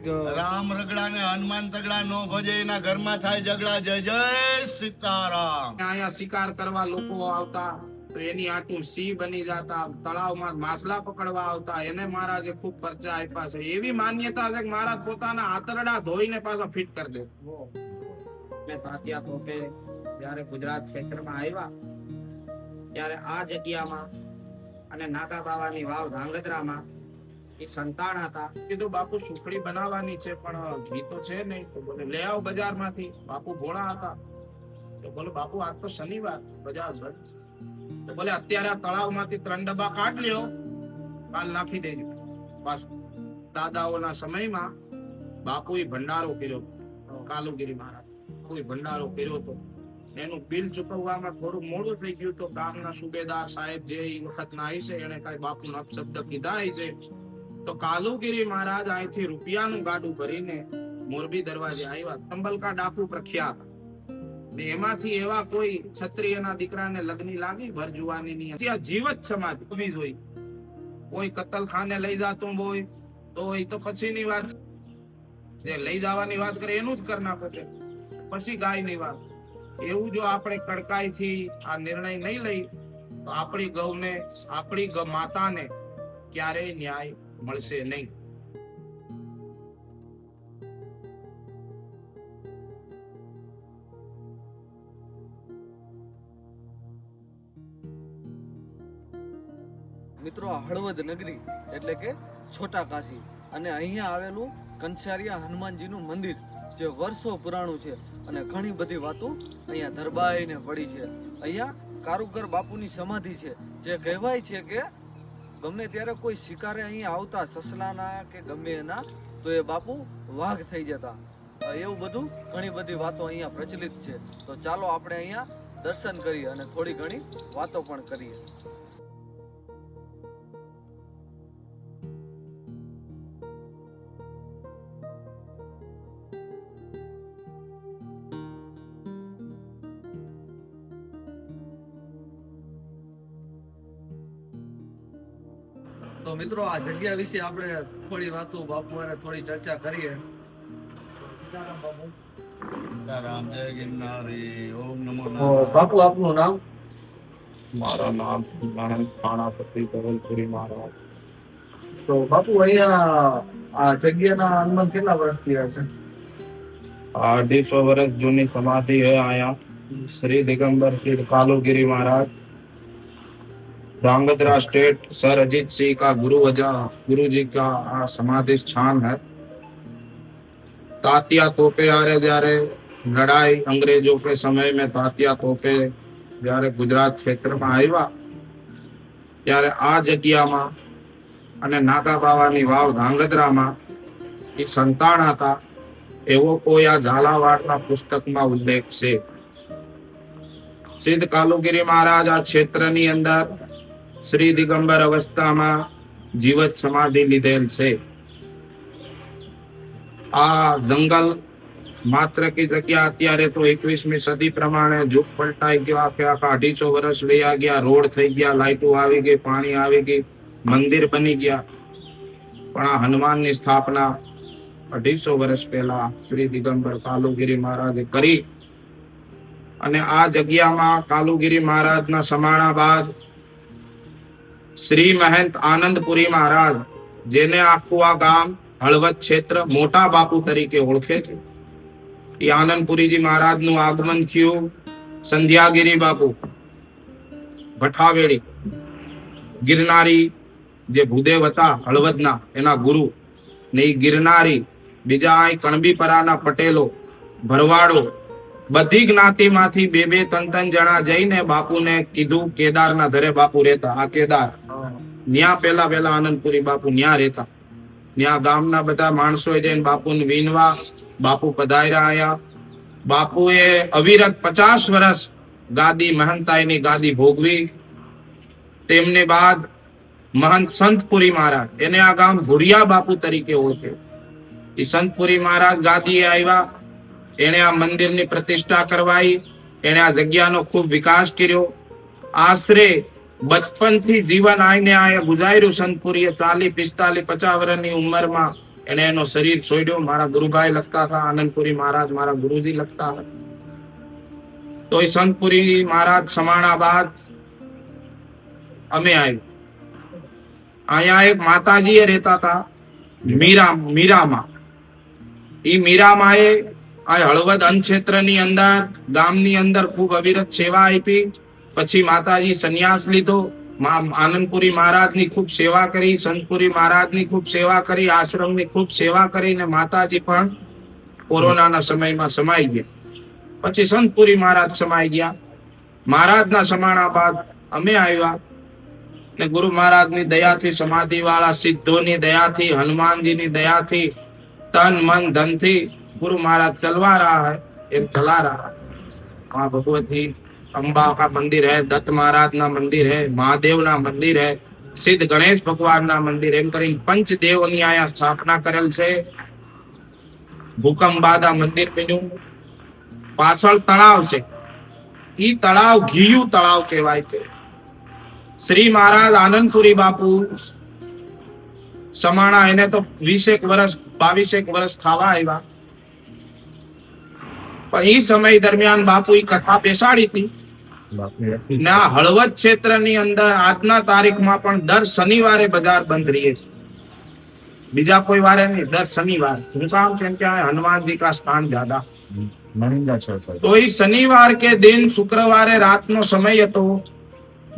રામ રગડા ને હનુમાન તગડા નો ભજે એના ઘરમાં થાય ઝઘડા. જય જય સીતારામ. અહીંયા શિકાર કરવા લોકો આવતા તો એની આટું સિંહ બની જતા, તળાવમાં માછલા પકડવા આવતા, એને મહારાજે ખૂબ પરચા આપ્યા છે. એવી માન્યતા છે કે મહારાજ પોતાના આતરડા ધોઈને પાછા ફિટ કરી દે. મેં તાત્યા તોપે જયારે ગુજરાત ક્ષેત્રમાં આવ્યા ત્યારે આ જગ્યામાં અને નાકા બાવાની વાવ ધાંગધ્રામાં એક સંતાન હતા. કીધું બાપુ સુખડી બનાવવાની છે પણ ઘી તો છે નહીં. તો બોલે લે આવ બજારમાંથી. બાપુ ભોળા હતા તો બોલે બાપુ આજ તો શનિવાર બજાર બંધ. તો બોલે અત્યારે આ તળાવમાંથી 3 ડબ્બા કાઢ લ્યો, કાલ નાખી દેજો પાછું. દાદાઓના સમયમાં બાપુએ ભંડારો કર્યો, કાલુગીરી મહારાજ બાપુએ ભંડારો કર્યો તો એનું બિલ ચૂકવવામાં થોડું મોડું થઈ ગયું. તો ગામના સુબેદાર સાહેબ જે એ વખતના હશે એને કઈ બાપુના અપશબ્દ કીધા હશે. તો કાલુગીરી મહારાજ અહીંથી રૂપિયાનું ગાડું ભરીને મોરબી દરવાજે આવ્યા. તંબલકા ડાકુ પ્રખ્યાત. એમાંથી એવા કોઈ ક્ષત્રિયના દીકરાને લગ્ન લાગી ભર જુવાનીની, આ જીવત સમાજ ઉભી જોઈ. કોઈ કતલખાને લઈ જાતું હોય તો એ તો પછીની વાત. જે લઈ જવાની વાત કરે એનું જ કર નાખો છે, પછી ગાયની વાત. એવું જો આપણે કડકાઈથી આ નિર્ણય નહીં લઈ તો આપણી ગૌને, આપણી માતાને ક્યારેય ન્યાય મળશે નહીં. મિત્રો, હળવદ નગરી એટલે કે છોટા કાશી અને અહીંયા આવેલું કંસારિયા હનુમાનજીનું મંદિર જે વર્ષો પુરાણું છે અને ઘણી બધી વાતો અહીંયા ધરબાઈને પડી છે. અહીંયા કારુગર બાપુની સમાધિ છે. જે કહેવાય છે કે ગમે ત્યારે કોઈ શિકારે અહીંયા આવતા સસલાના કે ગમે એના તો એ બાપુ વાઘ થઈ જતા. એવું બધું ઘણી બધી વાતો અહીંયા પ્રચલિત છે. તો ચાલો આપણે અહીંયા દર્શન કરીએ અને થોડી ઘણી વાતો પણ કરીએ. તો મિત્રો, આ જગ્યા વિશે આપણે થોડી વાતો બાપુ અને થોડી ચર્ચા કરીએ. રામ જય ગિરનારી. ઓમ નમો બાપુ, આપનું નામ? મારા નામ થાણાપતિ ધવલપુરી મહારાજ. તો બાપુ, અહીંયા આ જગ્યાના અનુમાન કેટલા વર્ષથી હશે? 250 વર્ષ જૂની સમાધિ है आया. श्री दिगंबर श्री कालूगिरी महाराज, ध्रांगध्रा स्टेट, सर अजीत सिंह का गुरु जी का समाधि स्थान है. तात्या तोपे आरे जયારે लड़ाई अंग्रेजों के समय में तात्या तोपे जયારે गुजरात क्षेत्र में આવ્યા ત્યારે આ જગ્યામાં અને નાગા બાવાની વાવ ધાંગધ્રામાં એક સંતાન હતા એવો કોઈ આ ઝાલાવાડના પુસ્તકમાં ઉલ્લેખ છે. સિદ્ધ કાલુગીરી મહારાજ આ ક્ષેત્રની અંદર શ્રી દિગંબર અવસ્થામાં જીવત સમાધિ લીધેલ છે. આ જંગલ માત્ર કી જગ્યા અત્યારે તો 21મી સદી પ્રમાણે જુગ પલટાઈ ગયો. આખે આખા 250 વર્ષ લઈ ગયા. રોડ થઈ ગયા, લાઈટો આવી ગઈ, પાણી આવી ગઈ, મંદિર બની ગયા. પણ આ હનુમાનની સ્થાપના 250 વર્ષ પહેલા શ્રી દિગંબર કાલુગીરી મહારાજે કરી. અને આ જગ્યામાં કાલુગીરી મહારાજના સમાણા બાદ શ્રી મહંત આનંદપુરી મહારાજ, જેને આખું આ ગામ હળવદ ક્ષેત્ર મોટા બાપુ તરીકે ઓળખે છે, એ આનંદપુરીજી મહારાજનું આગમન થયું. સંધ્યાગીરી બાપુ ભઠાવેડી ગિરનારી જે ભૂદેવ હતા હળવદના, એના ગુરુ ને એ ગિરનારી બીજા અહીં કણબીપરાના પટેલો, ભરવાડો, બધી જ્ઞાતિમાંથી 2-3 જણા જઈને બાપુને કીધું. કેદારના ધરે બાપુ રહેતા. આ કેદાર ન્યા પેલા આનંદપુરી બાપુ ન્યા રહેતા. ન્યા ગામના બધા માણસોએ જઈને બાપુને વીનવા. બાપુ પધાર્યા આયા. બાપુએ અવિરત 50 વર્ષ ગાદી, મહંતાઈની ગાદી ભોગવી. તેમને બાદ મહંત સંતપુરી મહારાજ, એને આ ગામ ભુરિયા બાપુ તરીકે ઓળખે. એ સંતપુરી મહારાજ ગાદીએ આવ્યા. એને આ મંદિરની પ્રતિષ્ઠા કરવાઈ. એને આ જગ્યાનો ખૂબ વિકાસ કર્યો. આશરે બચપનથી જીવન આઈને આ ગુજાર્યું. સંતપુરીએ 40, 45, 50 વર્ષની ઉંમરમાં એને એનો શરીર છોડ્યો. મારા ગુરુભાઈ લખતા હતા, આનંદપુરી મહારાજ મારા ગુરુજી લખતા હતા. તો એ સંતપુરી મહારાજ સમાણા બાદ અમે આવ્યું. અહીંયા એક માતાજી એ રહેતા હતા મીરામાં. એ મીરામાં આ હળવદ અન્નક્ષેત્રની અંદર ગામની અંદર ખૂબ અવિરત સેવા આપી. પછી માતાજી સંન્યાસ લીધો. આનંદપુરી મહારાજની ખૂબ સેવા કરી, સંતપુરી મહારાજની ખૂબ સેવા કરી, આશ્રમની ખૂબ સેવા કરી ને માતાજી પણ કોરોનાના સમયમાં સમાઈ ગયા. પછી સંતપુરી મહારાજ સમાઈ ગયા. મહારાજના સમાણા બાદ અમે આવ્યા ને ગુરુ મહારાજની દયાથી, સમાધિ વાળા સિદ્ધોની દયાથી, હનુમાનજીની દયાથી, तन मन धन थी गुरु महाराज चलवा रहा है, एक चला रहा है. वहाँ भगवती अंबा का मंदिर है, दत्त महाराज ना मंदिर है, महादेव ना मंदिर है, सिद्ध गणेश भगवान ना मंदिर एम करीने पंचदेव ની આયા સ્થાપના કરેલ છે. ભૂકંપ બાદ આ મંદિર બન્યું. પાછળ તળાવ છે. ઈ તળાવ ઘીયું તળાવ કહેવાય છે. શ્રી મહારાજ આનંદપુરી બાપુ સમાણા એને તો 20 વર્ષ 22 વર્ષ થવા આવ્યા. પણ એ સમય દરમિયાન બાપુ કથા બેસાડી હતી ને આ હળવદ ક્ષેત્રની અંદર આજના તારીખમાં પણ દર શનિવારે બજાર બંધ રહે છે. બીજા કોઈ વારે નહીં, દર શનિવાર. હું કામ કેમ કે हनुमान जी का स्थान ज्यादा. तो ये शनिवार के दिन शुक्रवारे रात नो समय હતો.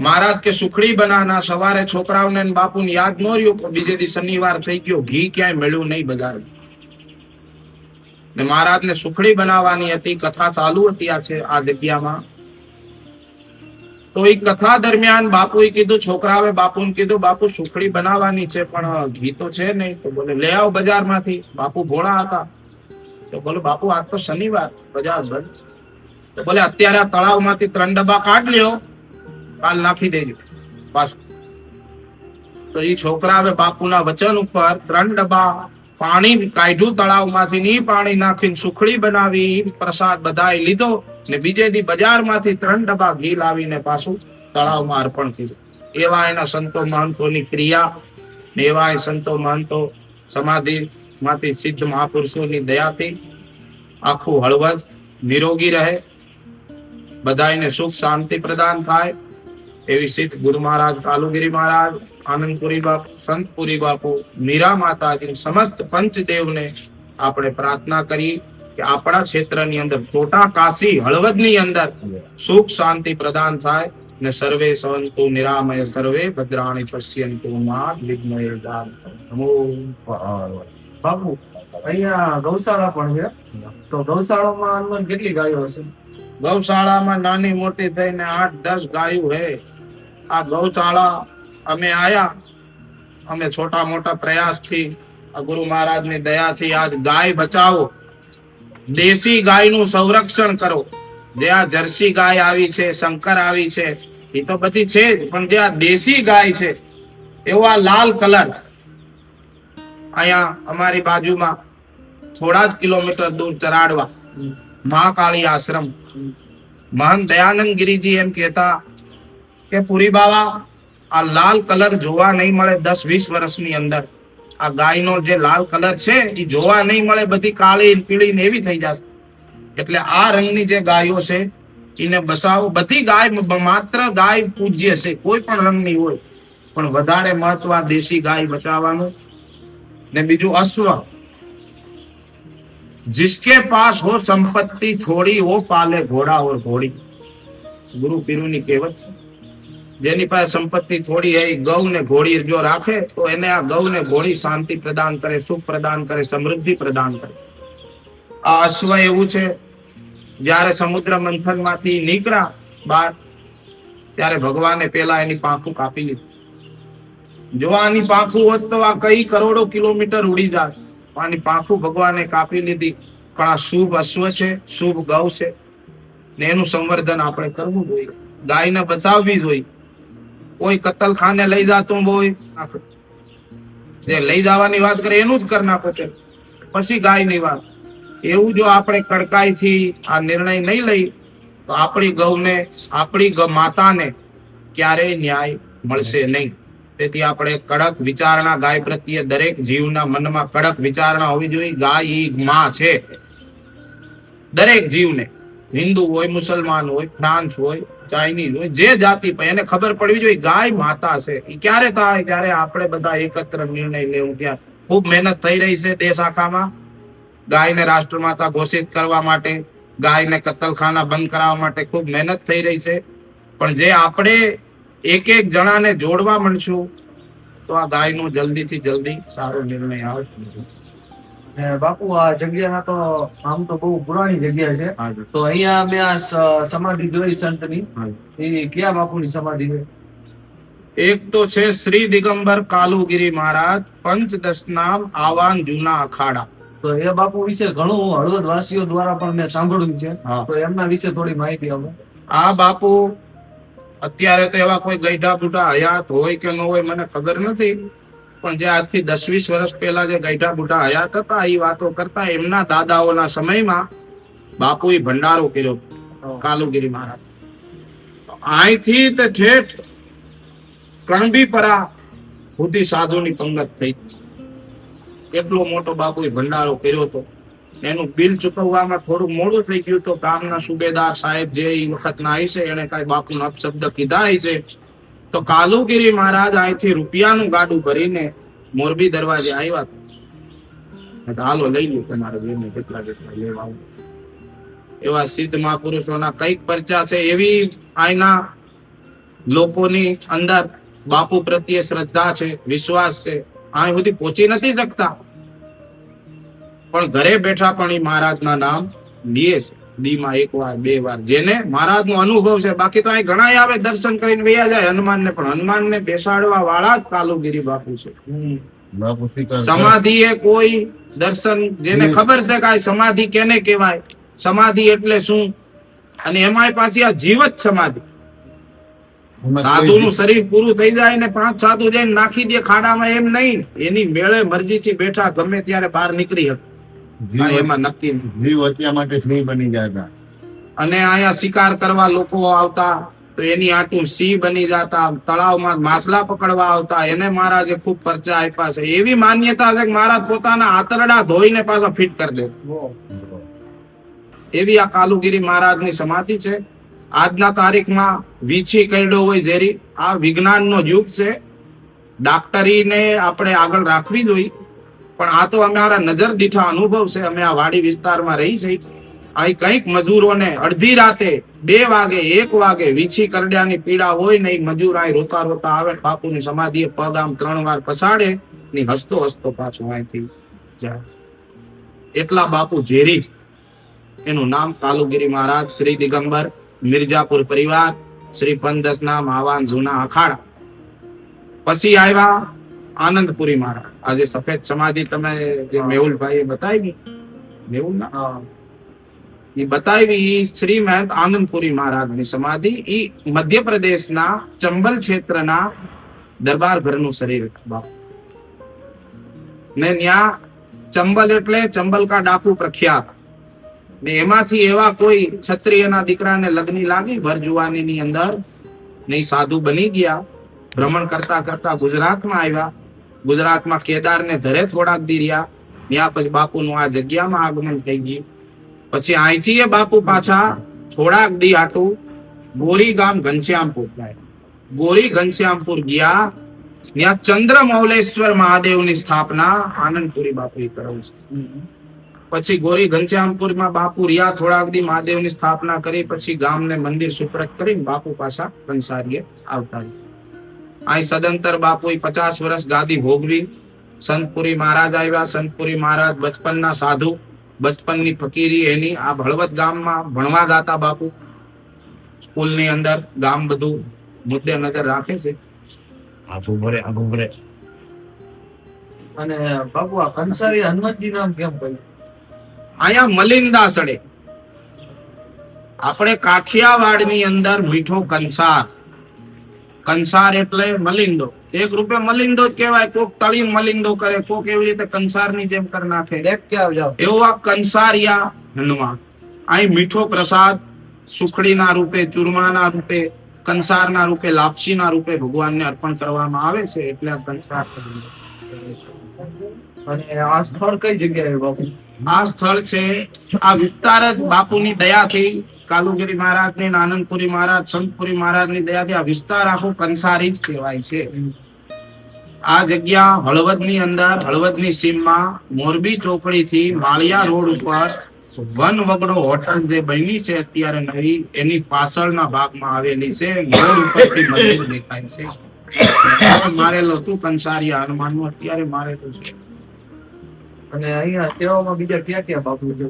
महाराज के सुखड़ी बनाना. सवारे छोकराओने ने बापू ने याद न रह्यो तो बीजे दी शनिवार થઈ ગયો. ઘી ક્યાંય મળ્યું નહીં બજાર ને. महाराज ने सुखड़ी बनावવાની હતી. કથા ચાલુ હતી આ જગ્યામાં. તો એ કથા દરમિયાન બાપુએ કીધું, છોકરાઓએ બાપુને કીધું, બાપુ સુખડી બનાવવાની છે પણ ઘી તો છે નહીં. તો બોલે લઈ આવો બજારમાંથી. બાપુ ભોળા હતા. તો બોલે બાપુ આજ તો શનિવાર, બજાર બંધ. તો બોલે અત્યારે આ તળાવમાંથી 3 ડબ્બા કાઢ લ્યો, કાલ નાખી દેજો પાછું. તો એ છોકરાઓએ બાપુના વચન ઉપર 3 ડબ્બા પાણી કાઢ્યું તળાવમાંથી. ની પાણી નાખીને સુખડી બનાવી, પ્રસાદ બધાએ લીધો ને બીજે દી બજારમાંથી 3 ડબ્બા ઘી લાવીને પાછું તળાવમાં અર્પણ કર્યું. એવા એના સંતો મહંતોની ક્રિયા ને એવા એ સંતો મહંતો સમાધિમાંથી સિદ્ધ મહાપુરુષોની દયાથી આખું હળવદ નિરોગી રહે, બધાને સુખ શાંતિ પ્રદાન થાય એવી સિદ્ધ ગુરુ મહારાજ, કાલુગીરી મહારાજ, આનંદપુરી બાપુ, સંતપુરી બાપુ, મીરા માતાજી, સમસ્ત પંચદેવને આપણે પ્રાર્થના કરી કે આપણા ક્ષેત્રની અંદર છોટા કાશી હળવદની અંદર સુખ શાંતિ પ્રદાન થાય ને સર્વે સંતો નિરામય સર્વે ભદ્રાણી પશ્યંતુ મા વિઘ્નય નમો. બાપુ અહીંયા ગૌશાળા પણ છે. તો ગૌશાળામાં અનુમાન કેટલી ગાયો હશે? ગૌશાળામાં નાની મોટી થઈને 8-10 ગાયો હે. આ ગૌશાળા અમે આયા, અમે છોટા મોટા પ્રયાસથી ગુરુ મહારાજની દયાથી આજ ગાય બચાવો, દેશી ગાયનું સંરક્ષણ કરો. જે આ જર્સી ગાય આવી છે, શંકર આવી છે, એ તો બધી છે જ, પણ જે આ દેશી ગાય છે એવો આ લાલ કલર અહીંયા અમારી બાજુમાં થોડા જ કિલોમીટર દૂર ચરાડવા મહાકાળી આશ્રમ, મહંત દયાનંદ ગિરિજી એમ કહેતા કે પુરી બાવા આ લાલ કલર જોવા નહીં મળે 10-20 વર્ષની અંદર. આ ગાયનો જે લાલ કલર છે એ જોવા નહીં મળે, બધી કાળી પીળી ને એવી થઈ જશે. એટલે આ રંગની જે ગાયો છે એને બસાવો. બધી ગાય માત્ર ગાય પૂજ્ય છે, કોઈ પણ રંગની હોય, પણ વધારે મહત્વ દેશી ગાય બચાવવાનું. ને બીજું અશ્વ, जिसके पास हो संपत्ति थोड़ी वो पाले घोड़ा और घोड़ी. गुरु पीरुनी कहेवत છે. જેની પાસે સંપત્તિ થોડી है, गौ ने घोड़ी जो રાખે તો એને આ ગૌ ને ઘોડી શાંતિ પ્રદાન કરે, સુખ પ્રદાન કરે, સમૃદ્ધિ પ્રદાન કરે. આ અશ્વ એવું છે, જ્યારે સમુદ્ર મંથન માંથી નીકળ્યા બહાર ત્યારે ભગવાને પેલા એની પાંખું કાપી લીધી. જો આની પાંખું હોત તો આ કઈ કરોડો કિલોમીટર ઉડી જાત. આની પાંખું ભગવાને કાપી લીધી. પણ આ શુભ અશ્વ છે, શુભ ગૌ છે ને એનું સંવર્ધન આપણે કરવું જોઈએ. ગાયને બચાવવી જોઈએ. કોઈ કતલખાને લઈ જતું હોય, જે લઈ જવાની વાત કરે એનું જ કરી નાખો છે, પછી ગાયની વાત. એવું જો આપણે કડકાઈથી આ નિર્ણય નહીં લઈ તો આપણી ગૌને, આપણી માતાને ક્યારેય ન્યાય મળશે નહીં. તેથી આપણે કડક વિચારણા ગાય પ્રત્યે દરેક જીવના મનમાં કડક વિચારણા હોવી જોઈએ. ગાય ઈ માં છે દરેક જીવને, હિન્દુ હોય, મુસલમાન હોય, ફ્રાન્સ હોય, ચાઇનીઝ હોય, જે જાતિ પર એને ખબર પડવી જોઈએ ગાય માતા છે. એ ક્યારે થાય? જ્યારે આપણે બધા એકત્ર નિર્ણય લેવું. ત્યાં ખૂબ મહેનત થઈ રહી છે દેશ આખામાં ગાયને રાષ્ટ્રમાતા ઘોષિત કરવા માટે, ગાયને કતલખાના બંધ કરાવવા માટે ખૂબ મહેનત થઈ રહી છે. પણ જે આપણે એક એક જણાને જોડવા મળશું તો આ ગાયનો જલ્દીથી જલ્દી સારો નિર્ણય આવશે. બાપુ આ જગ્યા તો આમ તો બહુ પુરાણી જગ્યા છે. તો અહીંયા મેં આ સમાધિ જોઈ સંતની, એ કયા બાપુની સમાધિ છે? એક તો છે શ્રી દિગંબર કાલુગીરી મહારાજ, પંચદશ નામ આવાન જૂના અખાડા. તો એ બાપુ વિશે ઘણું હળવદ વાસીઓ દ્વારા પણ મેં સાંભળ્યું છે. તો એમના વિશે થોડી માહિતી આપો. આ બાપુ અત્યારે તો એવા કોઈ ગઈઢા બુઢા હયાત હોય કે ન હોય મને ખબર નથી, પણ જે આજથી 10-20 વર્ષ પહેલા જે ગઈઢા બુઢા હયાત હતા એ વાતો કરતા એમના દાદાઓના સમયમાં બાપુએ ભંડારો કર્યો કાલુગીરી મહારાજ. અહીંથી તે ઠેઠ કણબીપરા સુધી સાધુની પંગત થઈ. કેટલો મોટો બાપુએ ભંડારો કર્યો હતો. એનું બિલ ચૂકવવામાં થોડું મોડું થઈ ગયું તો ગામના સુબેદાર સાહેબ જે એ વખતના હશે એને કઈ બાપુનો અપશબ્દ કીધા હશે તો કાલુગીરી મહારાજ અહીંથી રૂપિયાનું ગાડું ભરીને મોરબી દરવાજે આવ્યા. હાલો લઈ લો તમારે બેને કેટલા લેવા આવો. એવા સિદ્ધ મહાપુરુષોના કઈક પરચા છે. એવી આયના લોકોની અંદર બાપુ પ્રત્યે શ્રદ્ધા છે, વિશ્વાસ છે. અહીં સુધી પહોંચી નથી શકતા પણ ઘરે બેઠા પણ એ મહારાજના નામ લીએ છે. દીમાં 1 વાર 2 વાર જેને મહારાજનો અનુભવ છે. બાકી તો અહીં ઘણા આવે દર્શન કરીને વયા જાય હનુમાનને, પણ હનુમાનને બેસાડવા વાળા જ કાલુગીરી બાપુ છે. સમાધિ એ કોઈ દર્શન જેને ખબર છે કે સમાધિ કેને કહેવાય, સમાધિ એટલે શું, અને એમાંય પાછી આ જીવત સમાધિ. સાધુનું શરીર પૂરું થઈ જાય ને 5 સાધુ જઈને નાખી દે ખાડામાં એમ નહીં, એની મેળે મરજીથી બેઠા ગમે ત્યારે બહાર નીકળી શકે. એમાં નક્કી જીવ હત્યા માટે સિંહ બની જતા, અને અહીંયા શિકાર કરવા લોકો આવતા તો એની આટું સિંહ બની જતા, તળાવમાં માછલા પકડવા આવતા એને મહારાજે ખૂબ પરચા આપ્યા છે. એવી માન્યતા છે કે મહારાજ પોતાના આતરડા ધોઈને પાછા ફિટ કરી દે. એવી આ કાલુગીરી મહારાજની સમાધિ છે. આજના તારીખમાં વીછી કરડો હોય ઝેરી, આ વિજ્ઞાનનો યુગ છે. ડાક્ટરીને આપણે આગળ રાખવી જોઈએ, પણ આ તો અમારા નજર દીઠા અનુભવ છે. અમે આ વાડી વિસ્તારમાં રહી છે. અહીં કઈક મજૂરોને અડધી રાતે 2 વાગે 1 વાગે વીછી કરડ્યાની પીડા હોય ને, મજૂર અહીં રોતા રોતા આવે, બાપુની સમાધિએ પગ આમ 3 વાર પસાડે ને હસતો હસતો પાછો અહીંથી જાય. એટલા બાપુ ઝેરી. એનું નામ કાલુગીરી મહારાજ, શ્રી દિગંબર, મિર્જાપુર પરિવાર, શ્રી પંચદશ નામ આવાન જૂના અખાડા. પછી આવ્યા આનંદપુરી મહારાજ. આજે સફેદ સમાધિ તમે જે મેહુલભાઈ બતાવી, મેહુલ ના એ બતાવી, શ્રી મહંત આનંદપુરી મહારાજની સમાધિ. એ મધ્યપ્રદેશના ચંબલ ક્ષેત્રના દરબાર ઘરનું શરીર બાપુ ને ત્યાં ચંબલ એટલે ચંબલ કા ડાકુ પ્રખ્યાત. ને એમાંથી એવા કોઈ ક્ષત્રિયના દીકરાને લગ્ન લાગી ભર જુવાનીની અંદર ને સાધુ બની ગયા. ભ્રમણ કરતા કરતા ગુજરાતમાં આવ્યા. ગુજરાતમાં કેદારને ધરે થોડાક દી રહ્યા. ત્યાં પછી બાપુનું આ જગ્યામાં આગમન થઈ ગયું. પછી અહીંથી એ બાપુ પાછા થોડાક દી આટું ગોરી ગામ ઘનશ્યામપુર ગયા. ગોરી ઘનશ્યામપુર ગયા. ત્યાં ચંદ્રમૌલેશ્વર મહાદેવની સ્થાપના આનંદપુરી બાપુએ કરાવી છે. પછી ગોરી ઘનશ્યામપુરમાં બાપુ રહ્યા થોડાક દી, મહાદેવની સ્થાપના કરી. પછી ગામને મંદિર સુપ્રત કરીને બાપુ પાછા કંસારીએ આવતા. અહીં સદંતર બાપુએ 50 વર્ષ ગાદી ભોગવી. સંતપુરી મહારાજ આવ્યા. સંતપુરી મહારાજ બચપનના સાધુ, બચપનની ફકીરી એની આ હળવદ ગામમાં ભણવા ગાતા બાપુ. સ્કૂલની અંદર ગામ બધું મુદ્દે નજર રાખે છે. અને બાપુ આ કંસારી હનુમાનજી નામ કેમ પડ્યું? અહીંયા મલિંદા સડે. આપણે કાઠિયાવાડની અંદર મીઠો કંસાર, કંસાર એટલે મલિંદો. એક રૂપે મલિંદો જ કહેવાય. કોક તળીને મલિંદો કરે, કોક એવી રીતે કંસારની જેમ કરી નાખે. એવો આ કંસારિયા હનુમાન. અહીં મીઠો પ્રસાદ સુખડીના રૂપે, ચૂરમાના રૂપે, કંસારના રૂપે, લાપસીના રૂપે ભગવાનને અર્પણ કરવામાં આવે છે, એટલે આ કંસાર. અને આ સ્થળ કઈ જગ્યાએ બાપુ? આ સ્થળ છે, આ વિસ્તાર જ બાપુની દયાથી, કાલુગીરી મહારાજની, આનંદપુરી મહારાજ, સંતપુરી મહારાજની દયાથી આ વિસ્તાર આખો કંસારી જ કહેવાય છે. આ જગ્યા હળવદની અંદર, હળવદની સીમમાં મોરબી ચોકડીથી માળિયા રોડ ઉપર વન વગડો હોટલ જે બની છે અત્યારે નવી, એની પાછળના ભાગમાં આવેલી છે. રોડ ઉપરથી મંદિર દેખાય છે. મારેલો હતું કંસારિયા હનુમાનનું, અત્યારે મારેલું છે. અને અહીંયા સેવામાં બીજા ક્યાં ક્યાં બાપુ છે?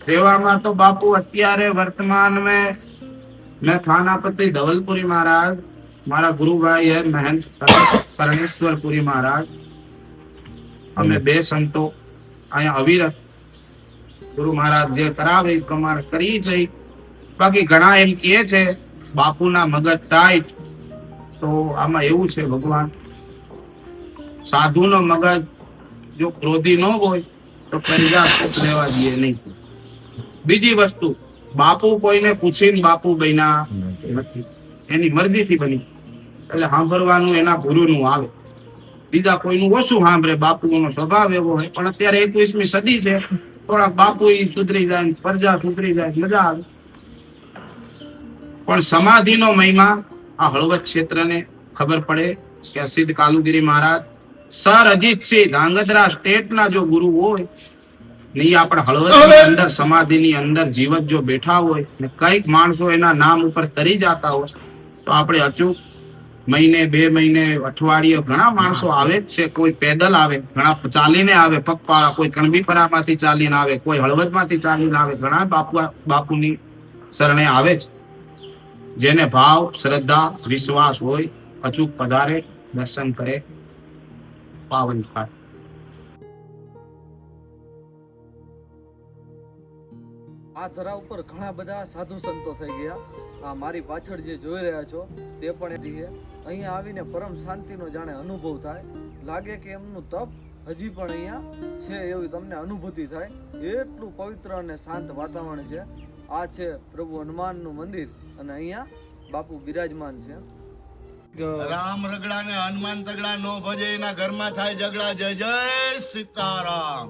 સેવામાં તો બાપુ અત્યારે વર્તમાન में थानापति धवलपुरी महाराज, મારા ગુરુભાઈ હે મહેંત પરણેશ્વરપુરી મહારાજ, અમે બે સંતો અહીંયા અવિરત ગુરુ મહારાજ જે કરાવે એ પ્રમાણે કરી છે. બાકી ઘણા એમ કહે છે બાપુના મગજ ટાઈટ, તો આમાં એવું છે ભગવાન, સાધુનો મગજ જો ક્રોધી ન હોય તો પ્રજા લેવા દઈએ નહીં. બીજી વસ્તુ, બાપુ કોઈને પૂછીને બાપુ બન્યા નથી, એની મરજીથી બની, એટલે સાંભળવાનું એના ગુરુનું આવે. બીજા કોઈનું ઓછું સાંભળે, બાપુનો સ્વભાવ એવો હોય. પણ અત્યારે 21મી સદી છે, થોડાક બાપુ સુધરી જાય, પ્રજા સુધરી જાય, મજા આવે. પણ સમાધિનો મહિમા આ હળવદ ક્ષેત્રને ખબર પડે કે સિદ્ધ કાલુગીરી મહારાજ, સર અજીતસિંહ ધાંગધ્રા સ્ટેટના જો ગુરુ હોય ને, ઈ આપણે હળવદની અંદર સમાધિની અંદર જીવત જો બેઠા હોય ને કઈક માણસો એના નામ ઉપર તરી જતા હોય, તો આપણે અચૂક મહિને, 2 મહિને, અઠવાડિયે ઘણા માણસો આવે જ છે. કોઈ પેદલ આવે, ઘણા ચાલીને આવે પગપાળા, કોઈ કણબીપરામાંથી ચાલીને આવે, કોઈ હળવદમાંથી ચાલીને આવે. ઘણા બાપુની શરણે આવે છે. જેને ભાવ, શ્રદ્ધા, વિશ્વાસ હોય, અચૂક પધારે, દર્શન કરે, પાવન થાય. આ ધરા ઉપર ઘણા બધા સાધુ સંતો થઈ ગયા. આ મારી પાછળ જે જોઈ રહ્યા છો તે પણ એથી છે. અહીંયા આવીને પરમ શાંતિનો જાણે અનુભવ થાય, લાગે કે એમનું તપ હજી પણ અહીંયા છે એવી તમને અનુભૂતિ થાય. એટલું પવિત્ર અને શાંત વાતાવરણ છે. આ છે પ્રભુ હનુમાનનું મંદિર અને અહીંયા બાપુ બિરાજમાન છે. રામ રગડા ને હનુમાન તગડા નો ભજે, એના ઘરમાં થાય ઝઘડા. જય જય સીતારામ.